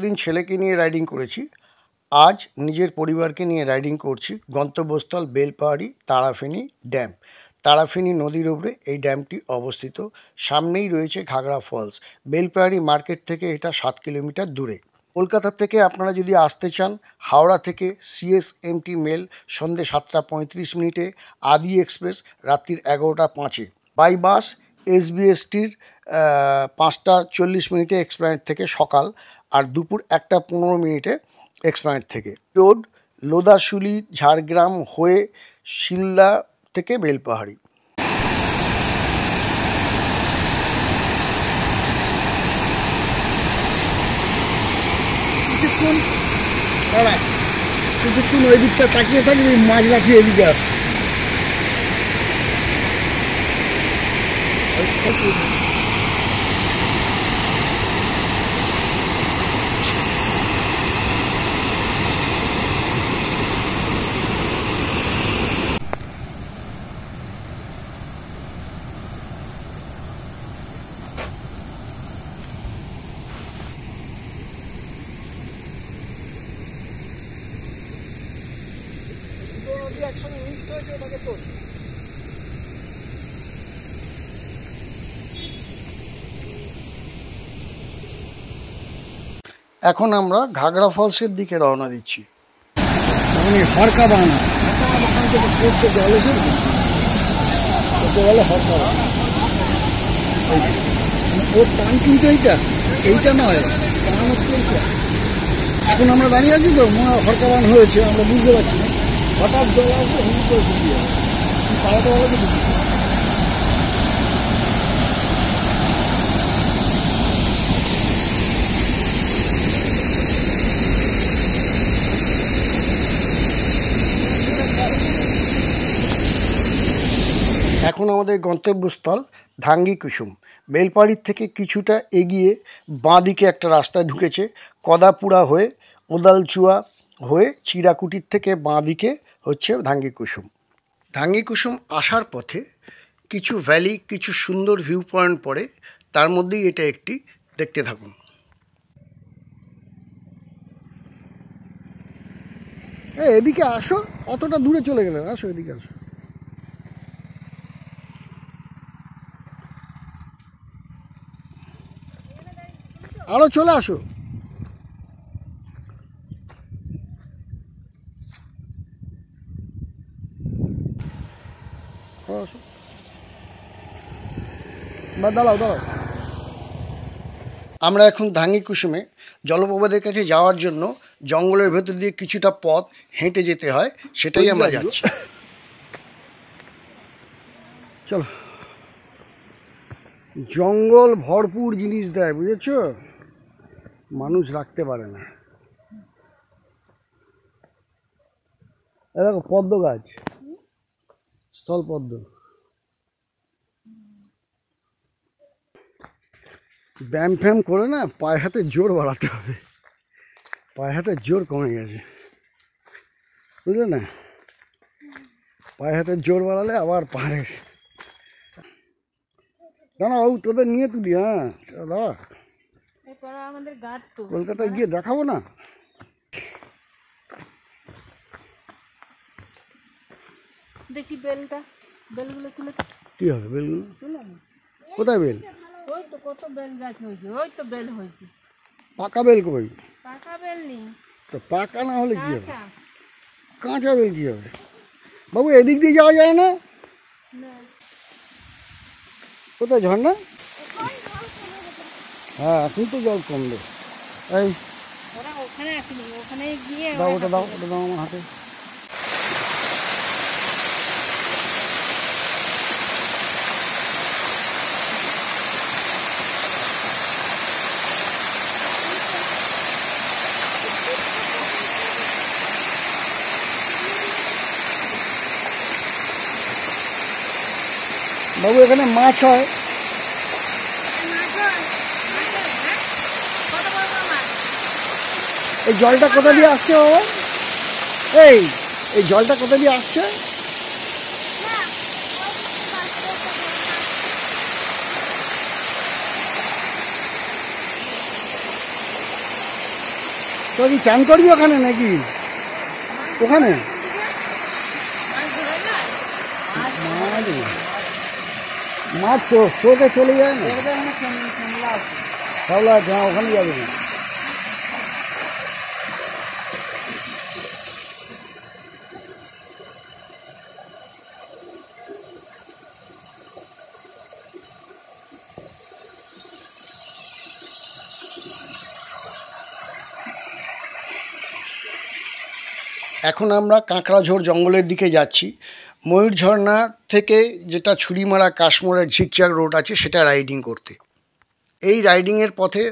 এতদিন ছেলেকে নিয়ে রাইডিং করেছি, আজ নিজের পরিবারকে নিয়ে রাইডিং করছি গন্তব্যস্থল বেলপাহাড়ি তারাফেনী ড্যাম। তারাফেনী নদীর ওপরে এই ড্যামটি অবস্থিত। সামনেই রয়েছে ঘাগড়া ফলস। বেলপাহাড়ি মার্কেট থেকে এটা 7 কিলোমিটার দূরে। কলকাতা থেকে আপনারা যদি আসতে চান, হাওড়া থেকে CSMT মেল সন্ধ্যে 7:35 আদি এক্সপ্রেস রাত্রির 11:05 বাই বাস SBSTর 5:40 এক্সপ্ল্যানেড থেকে সকাল, আর দুপুর 1:15 এক্সপ্ল্যানেড থেকে। রোড লোদাশুলি ঝাড়গ্রাম হয়ে শিলদা থেকে বেলপাহাড়ি। কিছুক্ষণ ওই দিকটা তাকিয়ে থাকি, মাছ রাখি এদিকে আসছে। এখন আমরা ঘাগড়া ফলসের দিকে রওনা দিচ্ছি। হরকা বান পড়ছে জল এসে বলে হরকা বান। ওর টান কিন্তু এইটা নয়, টান হচ্ছে এইটা। এখন আমরা দাঁড়িয়ে আছি তো, মনে হয় হরকা বান হয়েছে, আমরা বুঝতে পারছি না। হঠাৎ জল আসবে, হুম করে ডুবিয়ে যাবে। পাড়াতে বলে তো ডুবি। এখন আমাদের গন্তব্যস্থল ধাঙ্গি কুসুম। বেলপাহাড়ির থেকে কিছুটা এগিয়ে বাঁ দিকে একটা রাস্তায় ঢুকেছে, কদাপুরা হয়ে ওদালচুয়া হয়ে চিরাকুটির থেকে বাঁ দিকে হচ্ছে ধাঙ্গি কুসুম। ধাঙ্গি কুসুম আসার পথে কিছু ভ্যালি, কিছু সুন্দর ভিউ পয়েন্ট পড়ে, তার মধ্যেই এটা একটি। দেখতে থাকুন। এদিকে আসো, অতটা দূরে চলে গেলে, আসো এদিকে আসো। আরো চলে আসো। দাঁড়াও। আমরা এখন ধাঙ্গি কুসুমে জলপ্রপাতের কাছে যাওয়ার জন্য জঙ্গলের ভেতর দিয়ে কিছুটা পথ হেঁটে যেতে হয়, সেটাই আমরা যাচ্ছি। চলো। জঙ্গল ভরপুর জিনিস দেয়, বুঝেছ, মানুষ রাখতে পারে না। দেখো পদ্ম গাছ, স্থল পদ্ম। ব্যায়াম ফ্যাম করে না পায়ে হাতে জোর বাড়াতে হবে, পায়ে হাতে জোর কমে গেছে, বুঝলে না? পায়ে হাতে জোর বাড়ালে আবার পারে। দাঁড়া বাবু, তোদের নিয়ে তুলি। হ্যাঁ দাঁড়া, কলকাতায় গিয়ে দেখাবো না। দেখি বেলটা, বেলগুলো তুলে কি হবে? বেলগুলো কোথায়? বেল ওই তো, কত বেল গাছ হয়েছে, ওই তো বেল হয়েছে। পাকা বেল কই? পাকা বেল নেই তো। পাকা না হলে কি হবে? কাঁচা বেল কি হবে বাবু? এদিক দিয়ে যাওয়া যায় না? কোথায় ঝর্ণা? হ্যাঁ এখন তো জল কমবে। এই দাও, ওটা দাও, ওটা দাও আমার হাতে। বাবু এখানে মাছ হয়। এই জলটা কোথা দিয়ে আসছে বাবা? এই জলটা কোথা দিয়ে আসছে? তো কি চান করবি ওখানে নাকি? ওখানে মাছ চোখে চলে যায় না, শ্যাওলা আছে, ওখানে যাবে না। এখন আমরা কাঁকড়াঝোড় জঙ্গলের দিকে যাচ্ছি। ময়ূর ঝর্ণা থেকে যেটা ছুরিমারা কাশমোড়ের ঝিকঝাক রোড আছে সেটা রাইডিং করতে। এই রাইডিংয়ের পথে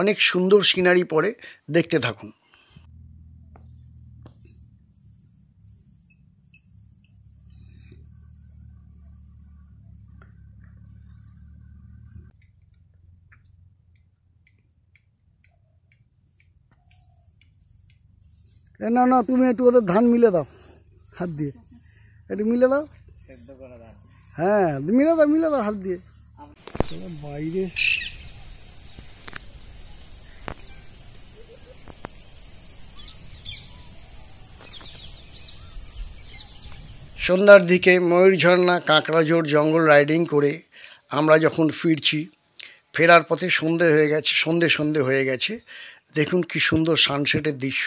অনেক সুন্দর সিনারি পড়ে, দেখতে থাকুন। না না, তুমি একটু ওদের ধান মিলে দাও, হাত দিয়ে একটু মিলে দাও। হ্যাঁ মিলে দাও হাত দিয়ে। বাইরে সন্ধ্যার দিকে ময়ূর ঝর্ণা কাঁকড়াঝোড় জঙ্গল রাইডিং করে আমরা যখন ফিরছি, ফেরার পথে সন্ধে হয়ে গেছে। দেখুন কি সুন্দর সানসেটের দৃশ্য,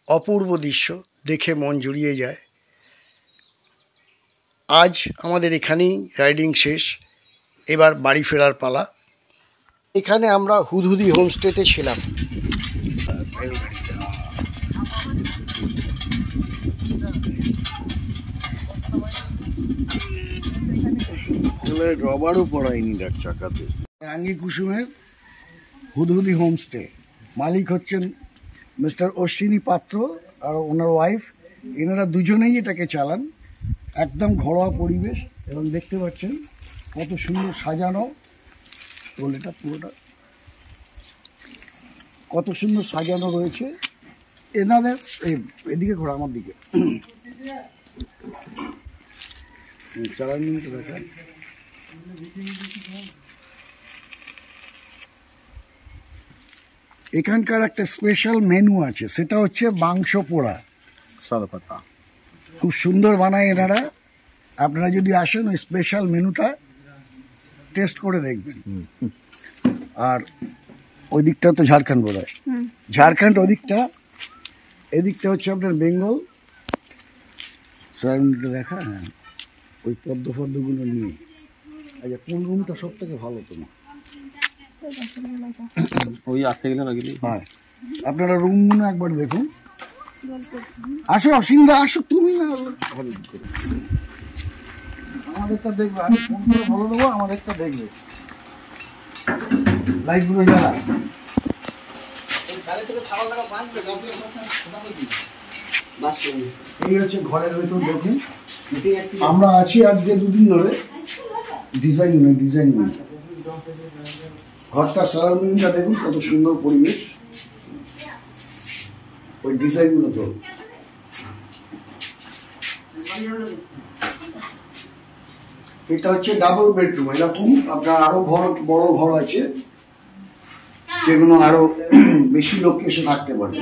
অপূর্ব দৃশ্য, দেখে মন জুড়িয়ে যায়। আজ আমাদের এখানেই রাইডিং শেষ, এবার বাড়ি ফেরার পালা। এখানে আমরা হুদহুদি হোমস্টেতে ছিলাম। রবারও পড়ায়নি ডাক চাকাতে। রাঙ্গি কুসুমের হুদহুদি হোমস্টে, মালিক হচ্ছেন মিস্টার অশ্বিনী পাত্র আর ওনার ওয়াইফ। এনারা দুজনেই এটাকে চালান। একদম ঘরোয়া পরিবেশ এবং দেখতে পাচ্ছেন কত সুন্দর সাজানো, এটা পুরোটা কত সুন্দর সাজানো রয়েছে। এনাদের এদিকে ঘোরা, আমার দিকে সারাউন্ডিংটা দেখা। এখানকার একটা স্পেশাল মেনু আছে, সেটা হচ্ছে মাংস পোড়া সাদাপাতা। খুব সুন্দর বানায় এনারা। আপনারা যদি আসেন ওই স্পেশাল মেনুটা টেস্ট করে দেখবেন। আর ওই দিকটা তো ঝাড়খণ্ড বোধ হয়, ঝাড়খণ্ড ওদিকটা, এদিকটা হচ্ছে আপনার বেঙ্গল। সারাউন্ডিংটা দেখা, হ্যাঁ ওই পদ্মগুলো নিয়ে। আচ্ছা, কোন রুমটা সব থেকে ভালো তোমার? ওই আসতে গেলে না গেলে, হ্যাঁ আপনারা রুমগুলো একবার দেখুন। আসো অসীমদা, আসো তুমি না, আমাদেরটা দেখবে। আমি ফোন করে বলে দেবো, আমাদেরটা দেখবে। লাইটগুলো জ্বালা। এই হচ্ছে ঘরের ভেতর দেখুন। আমরা আছি আজকে দুদিন ধরে। ডিজাইন ঘরটার সারাউন্ডিংটা দেখুন, কত সুন্দর পরিবেশ। ওই ডিজাইনগুলো তো এটা হচ্ছে ডাবল বেডরুম। এরকম আপনার আরো বড় ঘর আছে, যেগুলো আরো বেশি লোক এসে থাকতে পারে।